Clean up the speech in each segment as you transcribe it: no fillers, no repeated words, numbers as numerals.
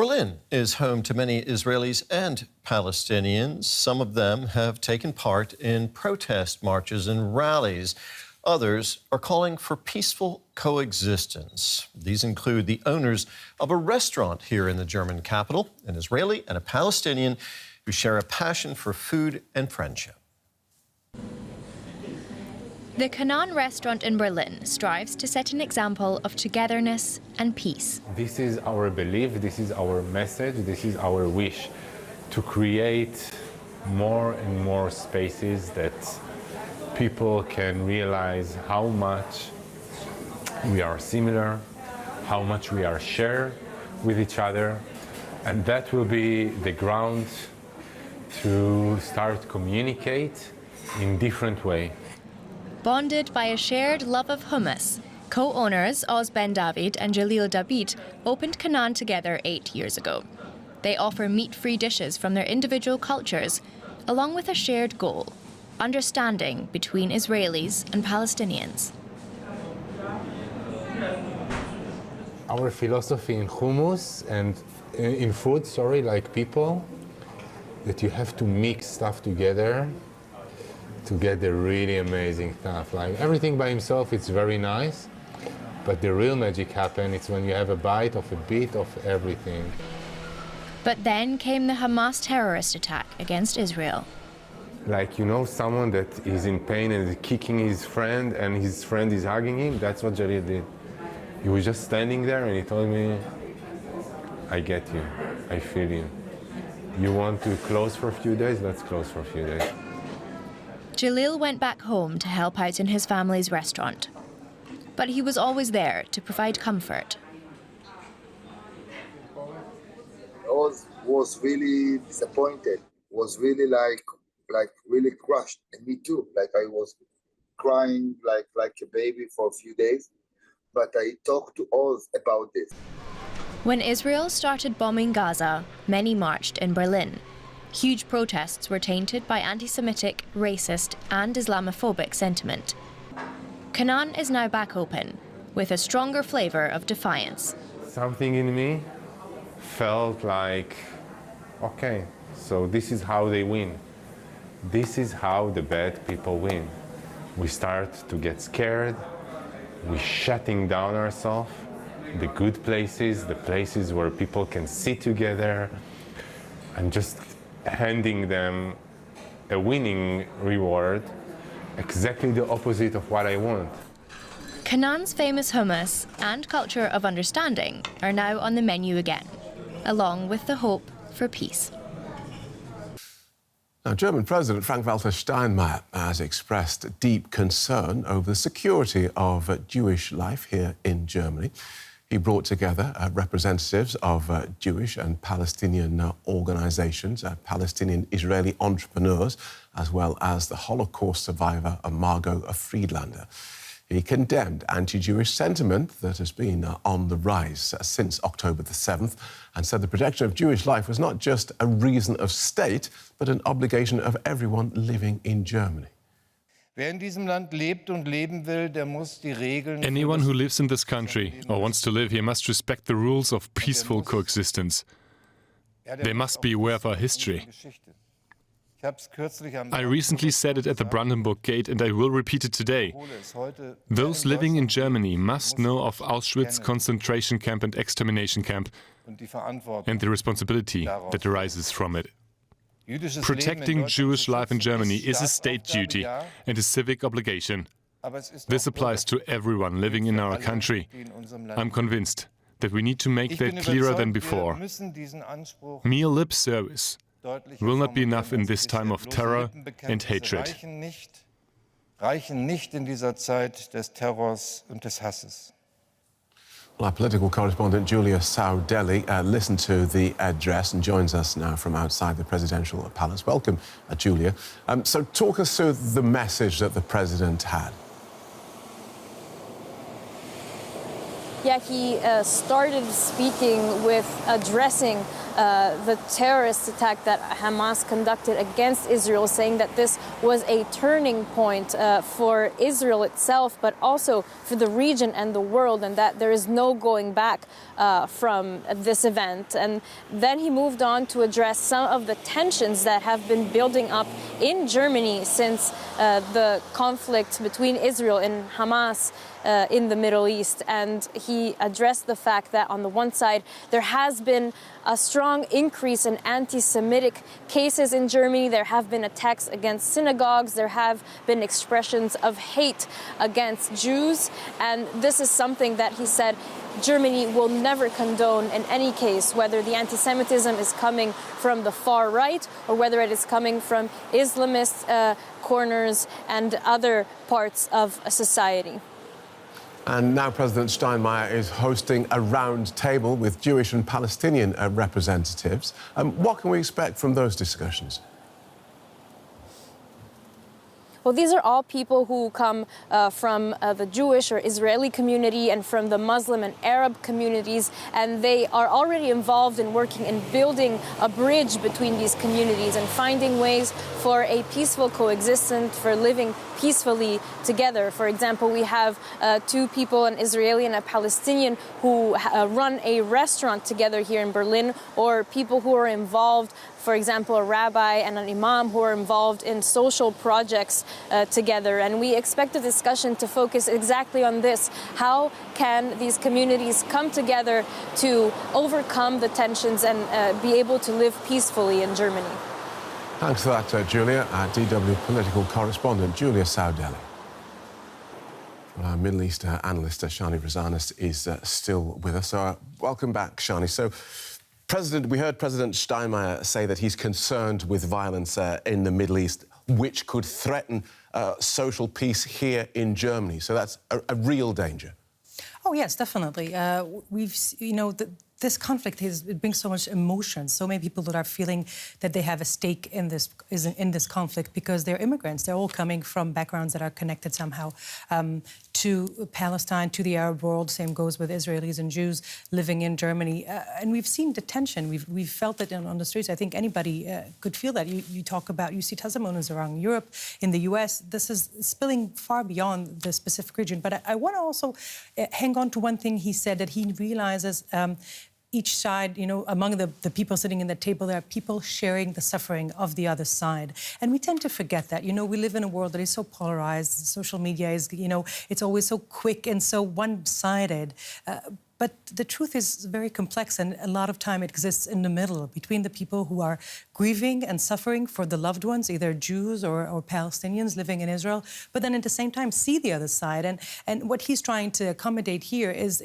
Berlin is home to many Israelis and Palestinians. Some of them have taken part in protest marches and rallies. Others are calling for peaceful coexistence. These include the owners of a restaurant here in the German capital, an Israeli and a Palestinian who share a passion for food and friendship. The Conan restaurant in Berlin strives to set an example of togetherness and peace. This is our belief, this is our message, this is our wish to create more and more spaces that people can realize how much we are similar, how much we are shared with each other, and that will be the ground to start communicate in different way. Bonded by a shared love of hummus, co-owners Oz Ben David and Jalil Dabit opened Conan together 8 years ago. They offer meat-free dishes from their individual cultures, along with a shared goal: understanding between Israelis and Palestinians. Our philosophy in hummus and in food, like people, that you have to mix stuff together to get the really amazing stuff. Like everything by himself, it's very nice, but the real magic happens, it's when you have a bite of a bit of everything. But then came the Hamas terrorist attack against Israel. Like, you know, someone that is in pain and is kicking his friend and his friend is hugging him, that's what Jalil did. He was just standing there and he told me, I get you, I feel you. You want to close for a few days? Let's close for a few days. Jalil went back home to help out in his family's restaurant. But he was always there to provide comfort. Oz was really disappointed, was really like really crushed, and me too. Like I was crying like a baby for a few days, but I talked to Oz about this. When Israel started bombing Gaza, many marched in Berlin. Huge protests were tainted by antisemitic, racist and Islamophobic sentiment. Conan is now back open, with a stronger flavor of defiance. Something in me felt like, okay, so this is how they win. This is how the bad people win. We start to get scared, we're shutting down ourselves, the good places, the places where people can sit together, and just handing them a winning reward, exactly the opposite of what I want. Conan's famous hummus and culture of understanding are now on the menu again, along with the hope for peace. Now, German President Frank-Walter Steinmeier has expressed deep concern over the security of Jewish life here in Germany. He brought together representatives of Jewish and Palestinian organisations, Palestinian Israeli entrepreneurs, as well as the Holocaust survivor Margot Friedlander. He condemned anti-Jewish sentiment that has been on the rise since October the 7th and said the protection of Jewish life was not just a reason of state, but an obligation of everyone living in Germany. Anyone who lives in this country or wants to live here must respect the rules of peaceful coexistence. They must be aware of our history. I recently said it at the Brandenburg Gate and I will repeat it today. Those living in Germany must know of Auschwitz concentration camp and extermination camp and the responsibility that arises from it. Protecting Jewish life in Germany is a state duty and a civic obligation. This applies to everyone living in our country. I'm convinced that we need to make that clearer than before. Mere lip service will not be enough in this time of terror and hatred. Well, our political correspondent Giulia Saudelli listened to the address and joins us now from outside the presidential palace. Welcome, Giulia. So talk us through the message that the president had. Yeah, he started speaking with addressing the terrorist attack that Hamas conducted against Israel, saying that this was a turning point for Israel itself, but also for the region and the world, and that there is no going back from this event. And then he moved on to address some of the tensions that have been building up in Germany since the conflict between Israel and Hamas in the Middle East. And he addressed the fact that on the one side, there has been a strong increase in anti-Semitic cases in Germany. There have been attacks against synagogues. There have been expressions of hate against Jews. And this is something that he said Germany will never condone in any case, whether the anti-Semitism is coming from the far right or whether it is coming from Islamist corners and other parts of society. And now President Steinmeier is hosting a round table with Jewish and Palestinian representatives. What can we expect from those discussions? Well, these are all people who come from the Jewish or Israeli community and from the Muslim and Arab communities, and they are already involved in working in building a bridge between these communities and finding ways for a peaceful coexistence, for living peacefully together. For example, we have two people, an Israeli and a Palestinian, who run a restaurant together here in Berlin, or people who are involved, for example, a rabbi and an imam who are involved in social projects together. And we expect the discussion to focus exactly on this. How can these communities come together to overcome the tensions and be able to live peacefully in Germany? Thanks for that, Giulia. Our DW political correspondent, Giulia Saudelli. Our Middle East analyst, Shani Rozanes, is still with us. Welcome back, Shani. So, we heard President Steinmeier say that he's concerned with violence in the Middle East, which could threaten social peace here in Germany. So that's a real danger. Oh, yes, definitely. This conflict it brings so much emotion. So many people that are feeling that they have a stake in this conflict because they're immigrants. They're all coming from backgrounds that are connected somehow to Palestine, to the Arab world. Same goes with Israelis and Jews living in Germany. And we've seen the tension. We've felt it on the streets. I think anybody could feel that. You see testimonies around Europe, in the US. This is spilling far beyond the specific region. But I want to also hang on to one thing he said, that he realizes each side, among the people sitting in the table, there are people sharing the suffering of the other side. And we tend to forget that. We live in a world that is so polarized. Social media is, it's always so quick and so one-sided. But the truth is very complex, and a lot of time it exists in the middle between the people who are grieving and suffering for the loved ones, either Jews or Palestinians living in Israel, but then at the same time see the other side. And what he's trying to accommodate here is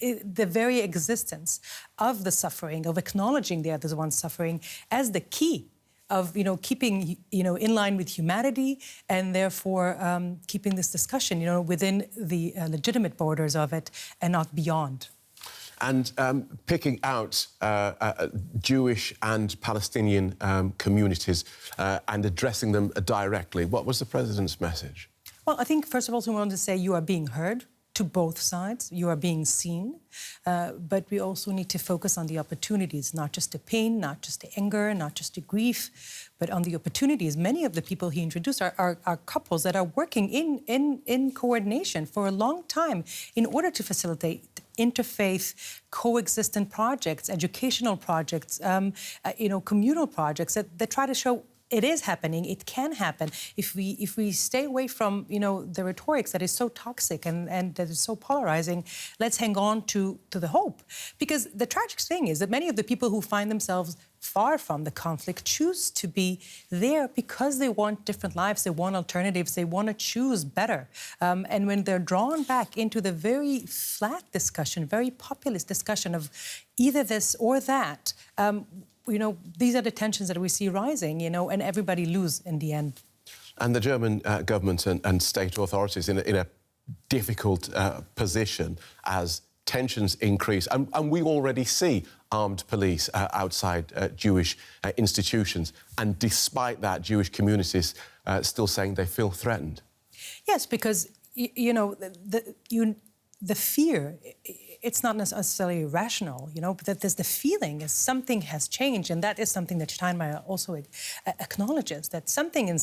the very existence of the suffering, of acknowledging the other one's suffering as the key of keeping in line with humanity, and therefore keeping this discussion within the legitimate borders of it and not beyond. And picking out Jewish and Palestinian communities and addressing them directly, what was the president's message? Well, I think first of all we wanted to say you are being heard. To both sides, you are being seen, but we also need to focus on the opportunities, not just the pain, not just the anger, not just the grief, but on the opportunities. Many of the people he introduced are couples that are working in coordination for a long time in order to facilitate interfaith, coexistent projects, educational projects, communal projects that try to show it is happening. It can happen if we stay away from the rhetorics that is so toxic and that is so polarizing. Let's hang on to the hope, because the tragic thing is that many of the people who find themselves far from the conflict choose to be there because they want different lives, they want alternatives, they want to choose better. And when they're drawn back into the very flat discussion, very populist discussion of either this or that. These are the tensions that we see rising, and everybody lose in the end. And the German government and state authorities in a difficult position as tensions increase. And we already see armed police outside Jewish institutions. And despite that, Jewish communities still saying they feel threatened. Yes, because, the fear it's not necessarily rational, but that there's the feeling is something has changed, and that is something that Steinmeier also acknowledges, that something in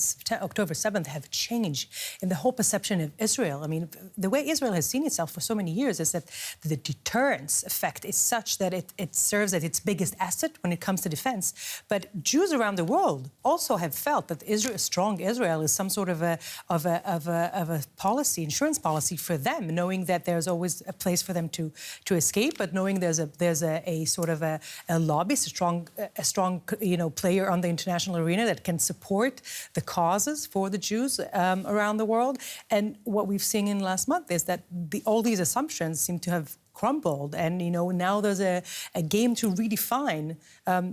October 7th have changed in the whole perception of Israel. I mean, the way Israel has seen itself for so many years is that the deterrence effect is such that it serves as its biggest asset when it comes to defense. But Jews around the world also have felt that Israel, strong Israel is some sort of a policy, insurance policy for them, knowing that there's always a place for them to escape, but knowing there's a sort of a lobbyist, a strong player on the international arena that can support the causes for the Jews around the world. And what we've seen in the last month is that all these assumptions seem to have crumbled, and now there's a game to redefine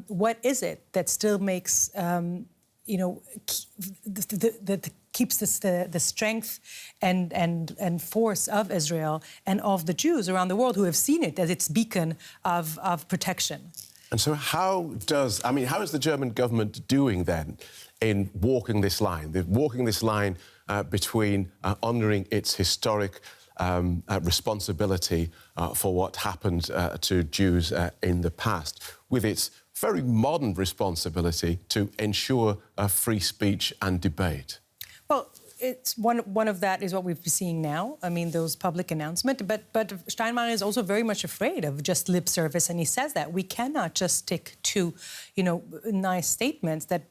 what is it that still makes that keeps the strength and force of Israel and of the Jews around the world who have seen it as its beacon of protection. And so how is the German government doing then in walking this line? They're walking this line between honouring its historic responsibility for what happened to Jews in the past, with its very modern responsibility to ensure free speech and debate. Well, it's one of that is what we've been seeing now. I mean, those public announcements. But Steinmeier is also very much afraid of just lip service, and he says that we cannot just stick to, nice statements that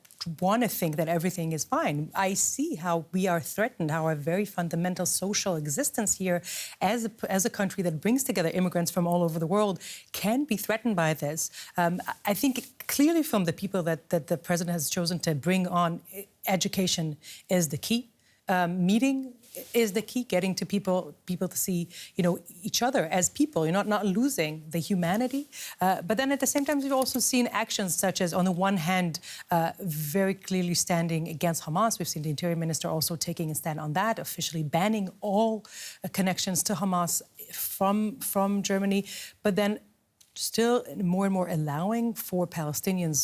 want to think that everything is fine. I see how we are threatened, how our very fundamental social existence here as a country that brings together immigrants from all over the world can be threatened by this. I think clearly from the people that the president has chosen to bring on, education is the key. Meeting is the key, getting to people to see, each other as people. You're not losing the humanity. But then at the same time, we've also seen actions such as, on the one hand, very clearly standing against Hamas. We've seen the Interior Minister also taking a stand on that, officially banning all connections to Hamas from Germany. But then still more and more allowing for Palestinians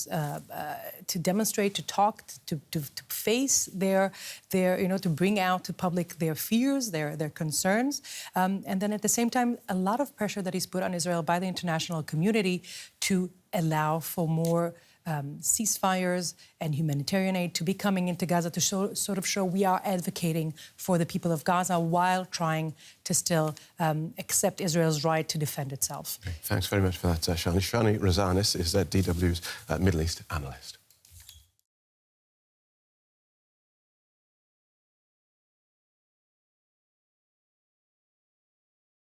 to demonstrate, to talk, to face their to bring out to public their fears, their concerns. And then at the same time, a lot of pressure that is put on Israel by the international community to allow for more ceasefires and humanitarian aid to be coming into Gaza to show we are advocating for the people of Gaza while trying to still accept Israel's right to defend itself. Thanks very much for that, Shani. Shani Rozanes is DW's Middle East analyst.